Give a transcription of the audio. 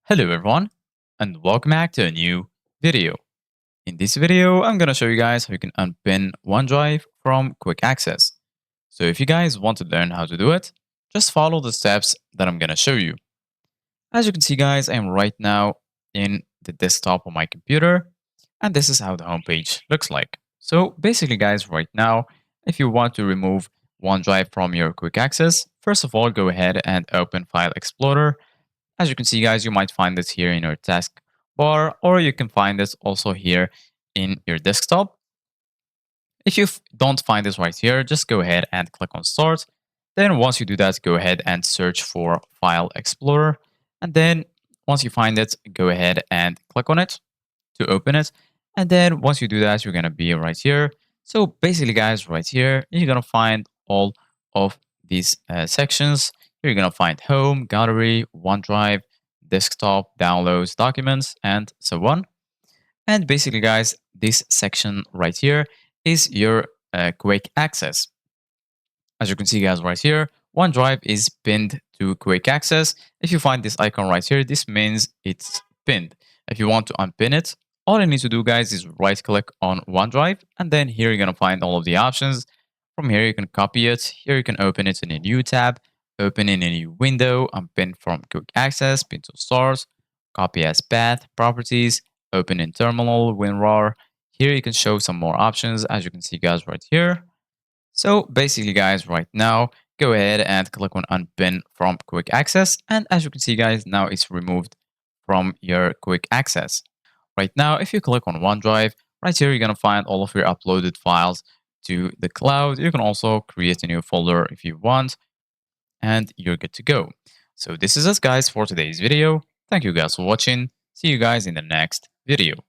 Hello everyone and welcome back to a new video. In this video, I'm going to show you guys how you can unpin OneDrive from quick access. So if you guys want to learn how to do it, just follow the steps that I'm going to show you. As you can see guys, I am right now in the desktop of my computer and this is how the homepage looks like. So basically guys, right now, if you want to remove OneDrive from your quick access, first of all, go ahead and open File Explorer. As you can see, guys, you might find this here in your task bar, or you can find this also here in your desktop. If you don't find this right here, just go ahead and click on Start. Then once you do that, go ahead and search for File Explorer. And then once you find it, go ahead and click on it to open it. And then once you do that, you're going to be right here. So basically, guys, right here, you're going to find all of these sections. Here you're going to find Home, Gallery, OneDrive, Desktop, Downloads, Documents, and so on. And basically, guys, this section right here is your quick access. As you can see, guys, right here, OneDrive is pinned to quick access. If you find this icon right here, this means it's pinned. If you want to unpin it, all you need to do, guys, is right click on OneDrive. And then here you're going to find all of the options. From here, you can copy it. Here you can open it in a new tab, open in a new window, unpin from quick access, pin to start, copy as path, properties, open in terminal, WinRAR. Here you can show some more options, as you can see, guys, right here. So basically, guys, right now, go ahead and click on Unpin from Quick Access. And as you can see, guys, now it's removed from your Quick Access. Right now, if you click on OneDrive, right here, you're going to find all of your uploaded files to the cloud. You can also create a new folder if you want, and you're good to go. So this is it, guys, for today's video. Thank you guys for watching. See you guys in the next video.